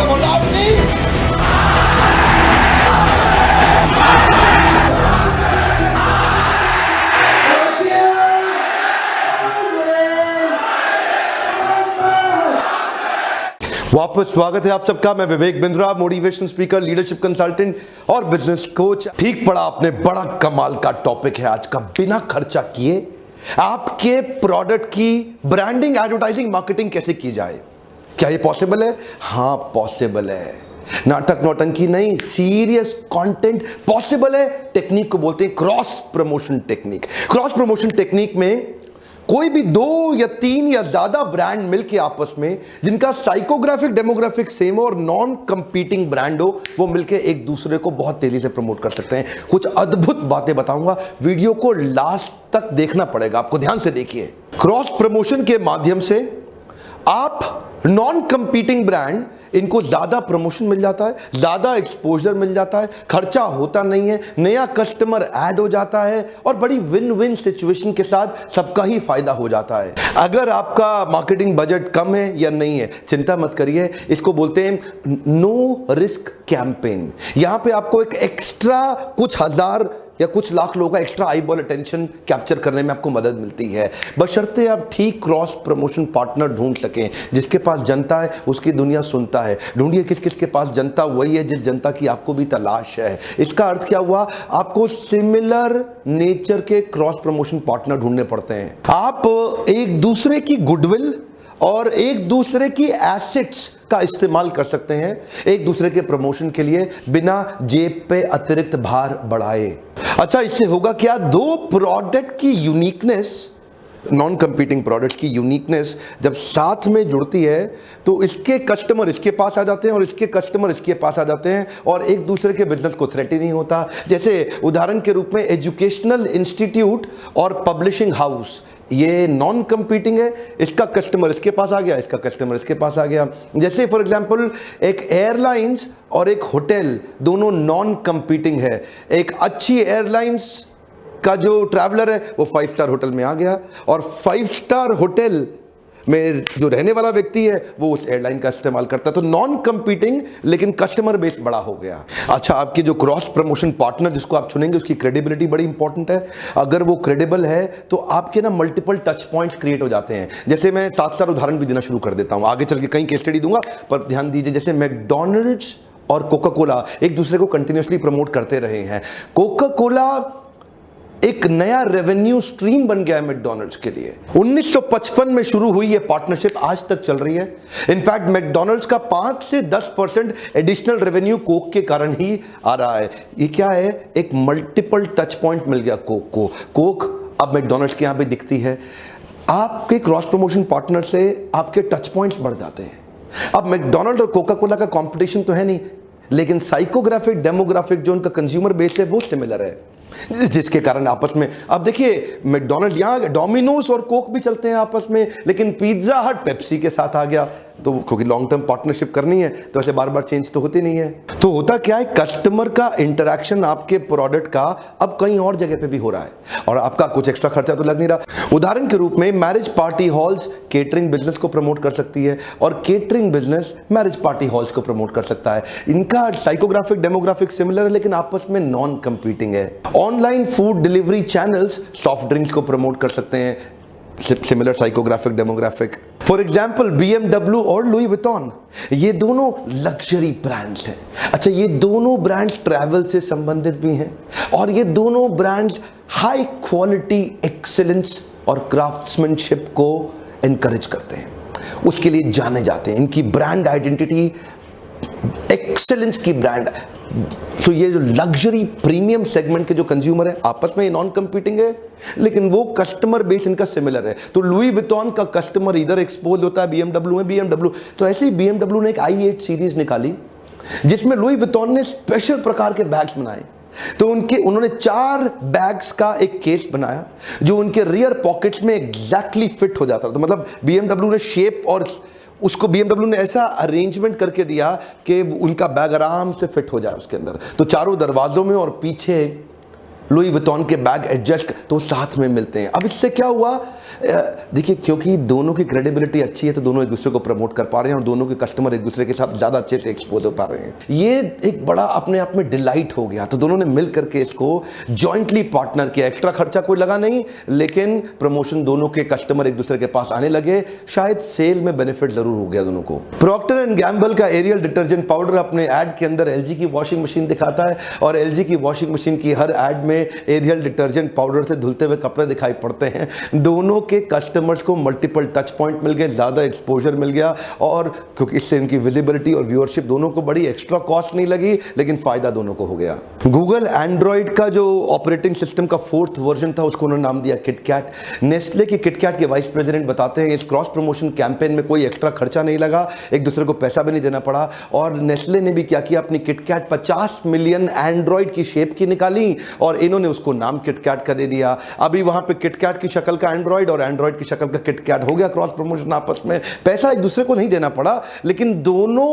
Come on, loudly! वापस स्वागत है आप सबका। मैं Vivek Bindra, motivation speaker, leadership consultant और बिजनेस कोच। ठीक पड़ा आपने, बड़ा कमाल का टॉपिक है आज का। बिना खर्चा किए आपके प्रोडक्ट की ब्रांडिंग, एडवर्टाइजिंग, मार्केटिंग कैसे की जाए। क्या ये पॉसिबल है? हाँ, पॉसिबल है। नाटक नौटंकी नहीं, सीरियस कंटेंट पॉसिबल है। टेक्निक को बोलते हैं cross promotion technique. Cross promotion technique में कोई भी 2 या 3 या ज्यादा ब्रांड मिलके आपस में, जिनका साइकोग्राफिक डेमोग्राफिक सेम हो और नॉन कंपीटिंग ब्रांड हो, वो मिलके एक दूसरे को बहुत तेजी से प्रमोट कर सकते हैं। कुछ अद्भुत बातें बताऊंगा, वीडियो को लास्ट तक देखना पड़ेगा आपको, ध्यान से देखिए। क्रॉस प्रमोशन के माध्यम से आप नॉन कंपीटिंग ब्रांड, इनको ज्यादा प्रमोशन मिल जाता है, ज्यादा एक्सपोजर मिल जाता है, खर्चा होता नहीं है, नया कस्टमर ऐड हो जाता है और बड़ी विन विन सिचुएशन के साथ सबका ही फायदा हो जाता है। अगर आपका मार्केटिंग बजट कम है या नहीं है, चिंता मत करिए। इसको बोलते हैं नो रिस्क कैंपेन। यहां पे आपको एक एक्स्ट्रा कुछ हजार या कुछ लाख लोगों का extra eye ball attention capture करने में आपको मदद मिलती है, बशर्ते आप ठीक क्रॉस प्रमोशन पार्टनर ढूंढ सकें। जिसके पास जनता है उसकी दुनिया सुनता है। ढूंढिए किस किस के पास जनता वही है जिस जनता की आपको भी तलाश है। इसका अर्थ क्या हुआ? आपको सिमिलर नेचर के क्रॉस प्रमोशन पार्टनर ढूंढने पड़ते हैं। आप एक दूसरे की गुडविल और एक दूसरे की एसेट्स का इस्तेमाल कर सकते हैं एक दूसरे के प्रमोशन के लिए, बिना जेब पे अतिरिक्त भार बढ़ाए। अच्छा, इससे होगा क्या? 2 प्रोडक्ट की यूनिकनेस, नॉन कंपीटिंग प्रोडक्ट की यूनिकनेस जब साथ में जुड़ती है तो इसके कस्टमर इसके पास आ जाते हैं और इसके कस्टमर इसके पास आ जाते हैं और एक दूसरे के बिजनेस को थ्रेट ही नहीं होता। जैसे उदाहरण के रूप में एजुकेशनल इंस्टीट्यूट और पब्लिशिंग हाउस, ये नॉन कंपीटिंग है, इसका कस्टमर इसके पास आ गया, इसका कस्टमर इसके पास आ गया। जैसे फॉर एग्जांपल एक एयरलाइंस और एक होटल, दोनों नॉन कंपीटिंग है। एक अच्छी एयरलाइंस का जो ट्रैवलर है वो 5 स्टार होटल में आ गया और 5 स्टार होटल में जो रहने वाला व्यक्ति है वो उस एयरलाइन का इस्तेमाल करता है। तो नॉन कंपीटिंग लेकिन कस्टमर बेस बड़ा हो गया। अच्छा, आपके जो क्रॉस प्रमोशन पार्टनर जिसको आप चुनेंगे उसकी क्रेडिबिलिटी बड़ी इंपॉर्टेंट है। अगर वो क्रेडिबल है तो आपके ना मल्टीपल टच पॉइंट्स क्रिएट हो जाते हैं। जैसे मैं 7 उदाहरण भी देना शुरू कर देता हूं, आगे चल के कई केस स्टडी दूंगा, पर ध्यान दीजिए। जैसे मैकडॉनल्ड्स और कोका कोला एक दूसरे को कंटिन्यूसली प्रमोट करते रहे हैं। कोका कोला एक नया रेवेन्यू स्ट्रीम बन गया है मैकडॉनल्ड्स के लिए। 1955 में शुरू हुई ये पार्टनरशिप, आज तक चल रही है। इनफैक्ट मैकडॉनल्ड्स का 5 से 10% एडिशनल रेवेन्यू कोक के कारण ही आ रहा है। ये क्या है? एक मल्टीपल टच पॉइंट मिल गया कोक को। कोक अब मैकडॉनल्ड्स के यहां पे दिखती है। आपके क्रॉस प्रमोशन पार्टनर से आपके टच पॉइंट्स बढ़ जाते हैं। अब मैकडॉनल्ड और कोका कोला का कंपटीशन तो है नहीं, लेकिन साइकोग्राफिक डेमोग्राफिक जो उनका कंज्यूमर बेस है वो सिमिलर है, जिसके कारण आपस में, अब देखिए मैकडॉनल्ड, यहां डोमिनोज और कोक भी चलते हैं आपस में, लेकिन पिज्जा हट पेप्सी के साथ आ गया। तो क्योंकि लॉन्ग टर्म पार्टनरशिप करनी है तो ऐसे बार बार चेंज तो होती नहीं है। तो होता क्या है? कस्टमर का इंटरेक्शन आपके प्रोडक्ट का अब कहीं और जगह पे भी हो रहा है और आपका कुछ एक्स्ट्रा खर्चा तो लग नहीं रहा। उदाहरण के रूप में marriage party halls catering business को प्रमोट कर सकती है और catering business marriage party halls को प्रमोट कर सकता है। इनका साइकोग्राफिक डेमोग्राफिक सिमिलर है लेकिन आपस में नॉन कंपीटिंग है। Online food delivery channels soft drinks को प्रमोट कर सकते हैं, similar psychographic demographic. For example BMW और लुई विटॉन, ये दोनों लग्जरी ब्रांड्स हैं। अच्छा, ये दोनों ब्रांड्स ट्रैवल से संबंधित भी हैं और ये दोनों ब्रांड्स हाई क्वालिटी एक्सीलेंस और क्राफ्ट्समैनशिप को एनकरेज करते हैं, उसके लिए जाने जाते हैं। इनकी ब्रांड आइडेंटिटी एक्सीलेंस की ब्रांड। तो ये जो लग्जरी प्रीमियम सेगमेंट के जो कंज्यूमर है आपस में नॉन कंपीटिंग है लेकिन वो कस्टमर बेस इनका सिमिलर है। तो लुई विटॉन का कस्टमर इधर एक्सपोज होता है BMW में, BMW तो ऐसे ही BMW ने एक i8 सीरीज निकाली जिसमें लुई विटॉन ने स्पेशल प्रकार के बैग्स बनाए। तो उन्होंने 4 बैग्स का एक केस बनाया जो उनके रियर पॉकेट्स में एग्जैक्टली फिट हो जाता। तो मतलब BMW ने शेप और उसको BMW ने ऐसा अरेंजमेंट करके दिया कि उनका बैग आराम से फिट हो जाए उसके अंदर। तो चारों दरवाजों में और पीछे लुई विटॉन के बैग एडजस्ट तो साथ में मिलते हैं। अब इससे क्या हुआ देखिए, क्योंकि दोनों की क्रेडिबिलिटी अच्छी है तो दोनों एक दूसरे को प्रमोट कर पा रहे हैं और दोनों के कस्टमर एक दूसरे के साथ ज़्यादा अच्छे से एक्सपोज हो पा रहे हैं। ये एक बड़ा अपने आप में डिलाइट हो गया। तो दोनों ने मिल करके इसको जॉइंटली पार्टनर किया। एक्स्ट्रा खर्चा कोई लगा नहीं, लेकिन प्रमोशन दोनों के कस्टमर एक दूसरे के पास आने लगे। शायद सेल में बेनिफिट जरूर हो गया दोनों को। प्रॉक्टर एंड गैम्बल का एरियल डिटर्जेंट पाउडर अपने ऐड के अंदर एलजी की वॉशिंग मशीन दिखाता है और एलजी की वॉशिंग मशीन की हर ऐड में एरियल डिटर्जेंट पाउडर से धुलते हुए कपड़े दिखाई पड़ते हैं। दोनों के कस्टमर्स को मल्टीपल टच पॉइंट मिल गए, ज्यादा एक्सपोजर मिल गया और क्योंकि इससे इनकी विजिबिलिटी और व्यूअरशिप दोनों को बड़ी एक्स्ट्रा कॉस्ट नहीं लगी, लेकिन फायदा दोनों को हो गया। गूगल एंड्रॉइड का जो ऑपरेटिंग सिस्टम का 4th वर्जन था उसको उन्होंने नाम दिया किटकैट। नेस्ले की किटकैट के वाइस प्रेसिडेंट बताते हैं इस क्रॉस प्रमोशन कैंपेन में कोई एक्स्ट्रा खर्चा नहीं लगा, एक दूसरे को पैसा भी नहीं देना पड़ा। और नेस्ले ने भी क्या किया, अपनी किटकैट 50 मिलियन एंड्रॉइड की शेप की निकाली और इन्होंने उसको नाम किटकैट का दे दिया। अभी वहां पे किटकैट की शक्ल का एंड्रॉइड और एंड्रॉइड की शक्ल का किटकैट हो गया क्रॉस प्रमोशन आपस में। पैसा एक दूसरे को नहीं देना पड़ा, लेकिन दोनों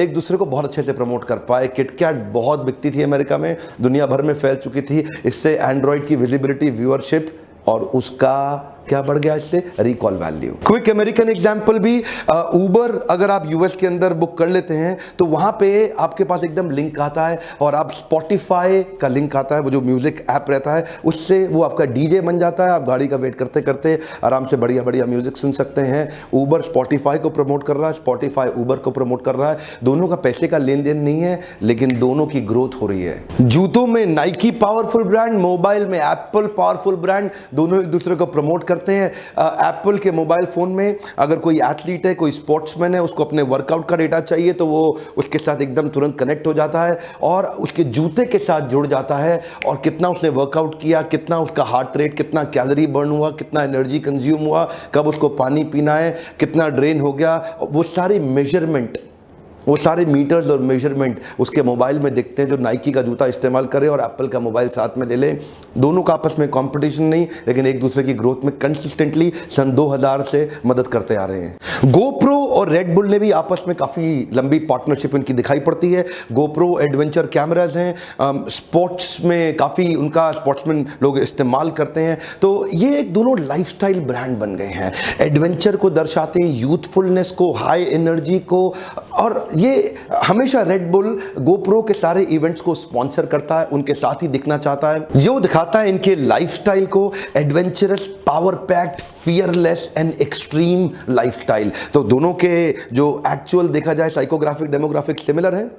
एक दूसरे को बहुत अच्छे से प्रमोट कर पाए। किटकैट बहुत बिकती थी अमेरिका में, दुनिया भर में फैल चुकी थी। इससे एंड्रॉइड की विजिबिलिटी, व्यूअरशिप और उसका क्या बढ़ गया, इससे recall value. Quick American example भी, उबर अगर आप यूएस के अंदर बुक कर लेते हैं तो वहां पे आपके पास एकदम लिंक आता है और आप स्पॉटिफाई का लिंक आता है, वो जो म्यूजिक ऐप रहता है उससे वो आपका डीजे बन जाता है। आप गाड़ी का वेट करते करते आराम से बढ़िया बढ़िया म्यूजिक सुन सकते हैं। उबर स्पॉटिफाई को प्रमोट कर रहा है, स्पॉटिफाई उबर को प्रमोट कर रहा है। दोनों का पैसे का लेन देन नहीं है, लेकिन दोनों की ग्रोथ हो रही है। जूतों में नाइकी पावरफुल ब्रांड, मोबाइल में एप्पल पावरफुल ब्रांड, दोनों एक दूसरे को प्रमोट करते हैं। एप्पल के मोबाइल फोन में अगर कोई एथलीट है, कोई स्पोर्ट्समैन है, उसको अपने वर्कआउट का डेटा चाहिए तो वो उसके साथ एकदम तुरंत कनेक्ट हो जाता है और उसके जूते के साथ जुड़ जाता है और कितना उसने वर्कआउट किया, कितना उसका हार्ट रेट, कितना कैलोरी बर्न हुआ, कितना एनर्जी कंज्यूम हुआ, कब उसको पानी पीना है, कितना ड्रेन हो गया, वो सारी मेजरमेंट, वो सारे मीटर्स और मेजरमेंट उसके मोबाइल में दिखते हैं। जो नाइकी का जूता इस्तेमाल करे और एप्पल का मोबाइल साथ में ले ले, दोनों का आपस में कंपटीशन नहीं, लेकिन एक दूसरे की ग्रोथ में कंसिस्टेंटली सन 2000 से मदद करते आ रहे हैं। गोप्रो और रेड बुल ने भी आपस में काफ़ी लंबी पार्टनरशिप इनकी दिखाई पड़ती है। गोप्रो एडवेंचर कैमराज हैं, स्पोर्ट्स में काफ़ी उनका स्पोर्ट्समैन लोग इस्तेमाल करते हैं। तो ये एक दोनों लाइफस्टाइल ब्रांड बन गए हैं। एडवेंचर को दर्शाते हैं, यूथफुलनेस को, हाई एनर्जी को, और ये हमेशा रेड बुल गोप्रो के सारे इवेंट्स को स्पॉन्सर करता है, उनके साथ ही दिखना चाहता है, जो दिखाता है इनके लाइफस्टाइल को, adventurous, power packed, fearless and extreme lifestyle. तो दोनों के जो एक्चुअल देखा जाए साइकोग्राफिक, डेमोग्राफिक सिमिलर है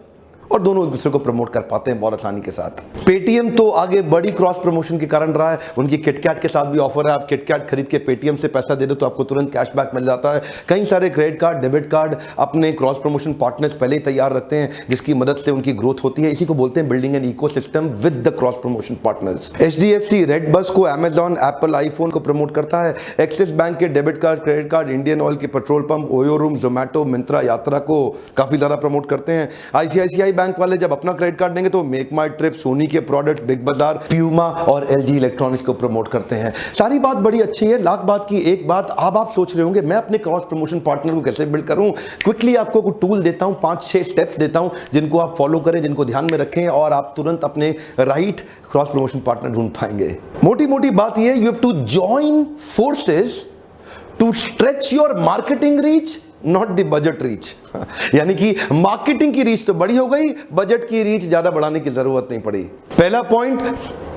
और दोनों एक दूसरे को प्रमोट कर पाते हैं बहुत आसानी के साथ। पेटीएम तो आगे बड़ी क्रॉस प्रमोशन के कारण रहा है। उनकी किटकैट के साथ भी ऑफर है, आप किटकैट खरीद के पेटीएम से पैसा दे दो तो आपको तुरंत कैशबैक मिल जाता है। कई सारे क्रेडिट कार्ड, डेबिट कार्ड अपने क्रॉस प्रमोशन पार्टनर्स पहले ही तैयार रखते हैं, जिसकी मदद से उनकी ग्रोथ होती है। इसी को बोलते हैं building an ecosystem with the cross promotion partners. HDFC red bus को अमेजॉन, एप्पल आईफोन को प्रमोट करता है। एक्सिस बैंक के debit card, credit card, Indian oil के petrol pump, OYO room, Zomato, Myntra, Yatra को काफी ज्यादा प्रमोट करते हैं। आईसीआईसीआई बैंक वाले जब अपना क्रेडिट कार्ड देंगे तो मेक माई ट्रिप, सोनी के प्रोडक्ट, बिग बाजार, प्यूमा और एलजी इलेक्ट्रॉनिक्स को प्रमोट करते हैं। सारी बात बड़ी अच्छी है। लाख बात की एक बात, अब आप सोच रहे होंगे मैं अपने क्रॉस प्रमोशन पार्टनर को कैसे बिल्ड करूं। क्विकली आपको कुछ टूल देता हूं, 5-6 स्टेप्स देता हूं जिनको आप फॉलो करें, जिनको ध्यान में रखें और आप तुरंत अपने राइट क्रॉस प्रमोशन पार्टनर ढूंढ पाएंगे। मोटी मोटी बात यह, you have to join forces to stretch your marketing reach, not the budget reach. यानी कि मार्केटिंग की रीच तो बड़ी हो गई, बजट की रीच ज्यादा बढ़ाने की जरूरत नहीं पड़ी। पहला point,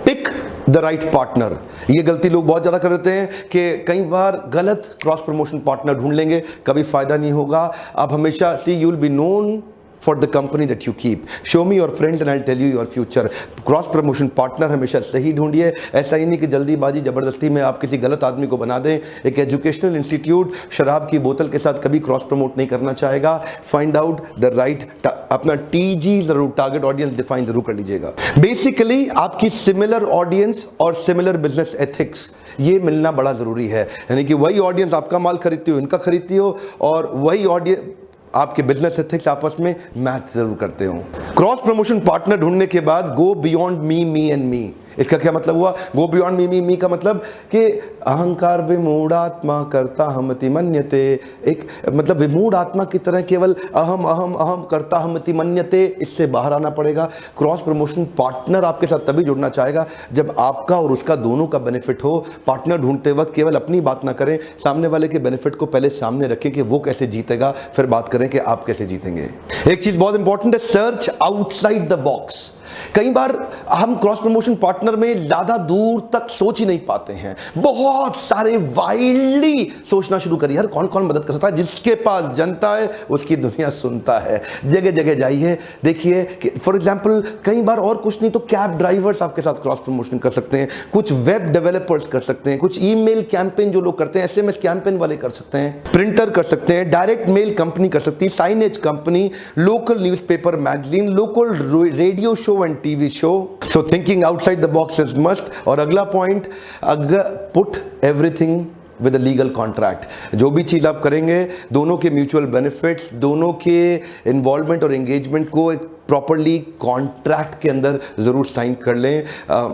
pick the right partner. ये गलती लोग बहुत ज्यादा कर देते हैं कि कई बार गलत क्रॉस प्रमोशन पार्टनर ढूंढ लेंगे, कभी फायदा नहीं होगा। आप हमेशा you will be known for the company that you keep. Show me your friends and I'll tell you your future. Cross promotion partner हमेशा सही ढूंढिए। ऐसा ही नहीं कि जल्दीबाजी जबरदस्ती में आप किसी गलत आदमी को बना दें। एक एजुकेशनल इंस्टीट्यूट शराब की बोतल के साथ कभी क्रॉस प्रमोट नहीं करना चाहेगा। फाइंड आउट द राइट, अपना टीजी जरूर, टारगेट ऑडियंस डिफाइन जरूर कर लीजिएगा। बेसिकली आपकी सिमिलर ऑडियंस और सिमिलर बिजनेस एथिक्स ये मिलना बड़ा जरूरी है। यानी कि वही ऑडियंस आपका माल खरीदती हो, इनका खरीदती हो, और वही ऑडियंस आपके बिजनेस एथिक्स आपस में मैच जरूर करते हो। क्रॉस प्रमोशन पार्टनर ढूंढने के बाद go beyond me, me and me. इसका क्या मतलब हुआ? गो बियॉन्ड मी, मी, मी का मतलब कि अहंकार विमूढ़ आत्मा करता हमति मन्यते, एक मतलब विमूढ़ आत्मा की तरह केवल अहम अहम अहम करता हमति मन्यते, इससे बाहर आना पड़ेगा। क्रॉस प्रमोशन पार्टनर आपके साथ तभी जुड़ना चाहेगा जब आपका और उसका दोनों का बेनिफिट हो। पार्टनर ढूंढते वक्त केवल अपनी बात ना करें, सामने वाले के बेनिफिट को पहले सामने रखें कि वो कैसे जीतेगा, फिर बात करें कि आप कैसे जीतेंगे। एक चीज बहुत इंपॉर्टेंट है, सर्च आउटसाइड द बॉक्स। कई बार हम क्रॉस प्रमोशन पार्टनर में ज्यादा दूर तक सोच ही नहीं पाते हैं, बहुत सारे वाइल्डली सोचना शुरू करिए। यार कौन कौन मदद कर सकता है, जिसके पास जनता है उसकी दुनिया सुनता है। जगह जगह जाइए, देखिए कि फॉर एग्जांपल कई बार और कुछ नहीं तो कैब ड्राइवर्स आपके साथ क्रॉस प्रमोशन कर सकते हैं, कुछ वेब डेवलपर्स कर सकते हैं, कुछ ईमेल कैंपेन जो लोग करते हैं, एसएमएस कैंपेन वाले कर सकते हैं, प्रिंटर कर सकते हैं, डायरेक्ट मेल कंपनी कर सकती है, signage company, local newspaper magazine, local radio show and TV show. So thinking outside the box is must. और अगला point, put everything with a legal contract. जो भी चीज आप करेंगे, दोनों के म्यूचुअल बेनिफिट्स, दोनों के इन्वॉल्वमेंट और एंगेजमेंट को एक प्रॉपरली कॉन्ट्रैक्ट के अंदर जरूर साइन कर लें।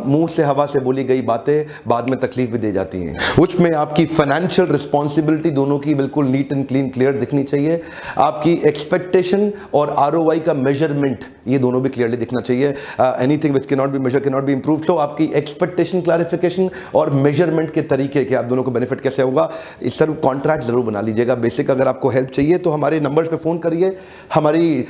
मुंह से हवा से बोली गई बातें बाद में तकलीफ भी दे जाती हैं। उसमें आपकी फाइनेंशियल रिस्पॉन्सिबिलिटी दोनों की बिल्कुल नीट एंड क्लीन क्लियर दिखनी चाहिए। आपकी एक्सपेक्टेशन और आरओआई का मेजरमेंट ये दोनों भी क्लियरली दिखना चाहिए। Anything which can not be measure can not be improve. तो आपकी एक्सपेक्टेशन, क्लैरिफिकेशन और मेजरमेंट के तरीके कि आप दोनों को बेनिफिट कैसे होगा, इस सब कॉन्ट्रैक्ट जरूर बना लीजिएगा। बेसिक अगर आपको हेल्प चाहिए तो हमारे नंबर्स पे फोन करिए, हमारी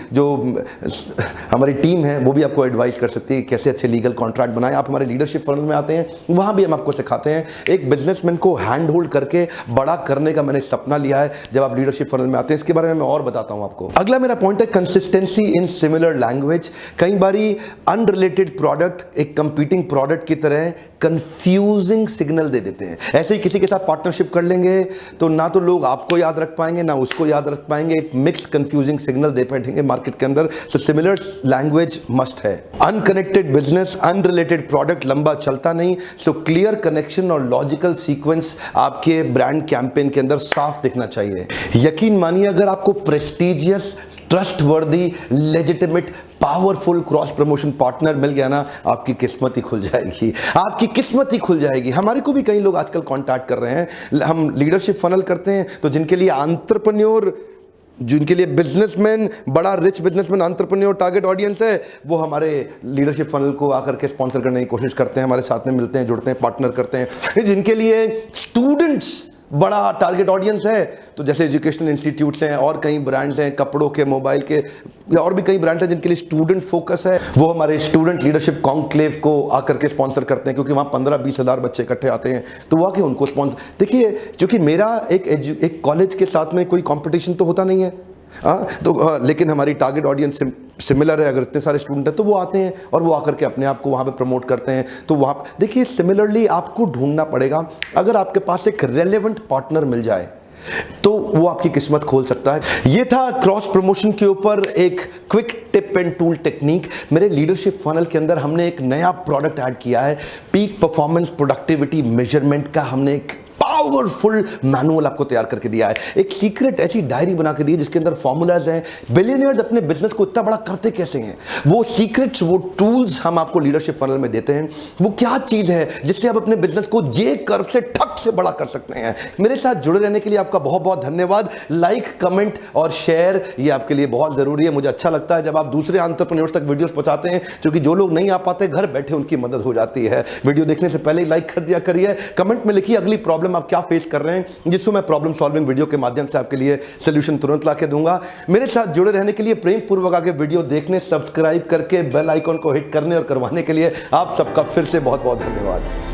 टीम है वो भी आपको एडवाइस कर सकती है कैसे अच्छे लीगल कॉन्ट्रैक्ट बनाएं। आप हमारे लीडरशिप फनल में आते हैं, वहां भी हम आपको सिखाते हैं। एक बिजनेसमैन को हैंड होल्ड करके बड़ा करने का मैंने सपना लिया है जब आप लीडरशिप फनल में आते हैं। इसके बारे में मैं और बताता हूं आपको। अगला मेरा पॉइंट है कंसिस्टेंसी इन सिमिलर लैंग्वेज। कई बारी अनरिलेटेड प्रोडक्ट एक कंपीटिंग प्रोडक्ट की तरह कंफ्यूजिंग सिग्नल दे देते हैं। ऐसे ही किसी के साथ पार्टनरशिप कर लेंगे तो ना तो लोग आपको याद रख पाएंगे ना उसको याद रख पाएंगे, एक मिक्स्ड कंफ्यूजिंग सिग्नल दे बैठेंगे मार्केट के अंदर। तो सिमिलर लैंग्वेज मस्ट है। अनकनेक्टेड बिजनेस, अनरिलेटेड प्रोडक्ट लंबा चलता नहीं। सो क्लियर कनेक्शन और लॉजिकल सीक्वेंस आपके ब्रांड कैंपेन के अंदर साफ दिखना चाहिए। यकीन मानिए अगर आपको prestigious, trustworthy, legitimate, powerful cross promotion partner मिल गया ना, आपकी किस्मत ही खुल जाएगी, आपकी किस्मत ही खुल जाएगी। हमारे को भी कई लोग आजकल कांटेक्ट कर रहे हैं। हम लीडरशिप फनल करते हैं तो जिनके लिए एंटरप्रेन्योर, जिनके लिए बिजनेसमैन, बड़ा rich businessman entrepreneur target audience है, वो हमारे लीडरशिप फनल को आकर के स्पॉन्सर करने की कोशिश करते हैं, हमारे साथ में मिलते हैं, जुड़ते हैं, पार्टनर करते हैं। जिनके लिए स्टूडेंट्स बड़ा टारगेट ऑडियंस है, तो जैसे एजुकेशनल इंस्टीट्यूट्स हैं और कई ब्रांड्स हैं, कपड़ों के, मोबाइल के, या और भी कई ब्रांड्स हैं जिनके लिए स्टूडेंट फोकस है, वो हमारे स्टूडेंट लीडरशिप कॉन्क्लेव को आकर के स्पॉन्सर करते हैं, क्योंकि वहाँ 15-20 हज़ार बच्चे इकट्ठे आते हैं, तो वो आके उनको स्पॉन्सर। देखिए, क्योंकि मेरा एक कॉलेज के साथ में कोई कॉम्पिटिशन तो होता नहीं है, लेकिन हमारी टारगेट ऑडियंस सिमिलर है। अगर इतने सारे स्टूडेंट हैं तो वो आते हैं और वो आकर के अपने आप को वहाँ पे प्रमोट करते हैं। तो वहाँ देखिए, सिमिलरली आपको ढूंढना पड़ेगा। अगर आपके पास एक रेलेवेंट पार्टनर मिल जाए तो वो आपकी किस्मत खोल सकता है। ये था क्रॉस प्रमोशन के ऊपर एक quick tip and tool technique. मेरे लीडरशिप फनल के अंदर हमने एक नया प्रोडक्ट ऐड किया है, पीक परफॉर्मेंस प्रोडक्टिविटी मेजरमेंट का। हमने एक पावरफुल मैनुअल आपको तैयार करके दिया है, एक सीक्रेट ऐसी डायरी बना के दी है जिसके अंदर फॉर्मूलाज हैं। बिलियनियर्स अपने बिजनेस को इतना बड़ा करते कैसे हैं, वो सीक्रेट्स, वो टूल्स हम आपको लीडरशिप फनल में देते हैं। वो क्या चीज है जिससे आप अपने बिजनेस को जे कर्व से ठक से बड़ा कर सकते हैं। मेरे साथ जुड़े रहने के लिए आपका बहुत बहुत धन्यवाद। लाइक, कमेंट और शेयर ये आपके लिए बहुत जरूरी है। मुझे अच्छा लगता है जब आप दूसरे एंटरप्रेन्योर तक वीडियोस पहुंचाते हैं, क्योंकि जो लोग नहीं आ पाते घर बैठे उनकी मदद हो जाती है। वीडियो देखने से पहले ही लाइक कर दिया करिए, कमेंट में लिखिए अगली प्रॉब्लम आप क्या फेस कर रहे हैं, जिसको मैं प्रॉब्लम सॉल्विंग वीडियो के माध्यम से आपके लिए सॉल्यूशन तुरंत ला के दूंगा। मेरे साथ जुड़े रहने के लिए, प्रेम पूर्वक आगे वीडियो देखने, सब्सक्राइब करके बेल आइकॉन को हिट करने और करवाने के लिए आप सबका फिर से बहुत बहुत धन्यवाद।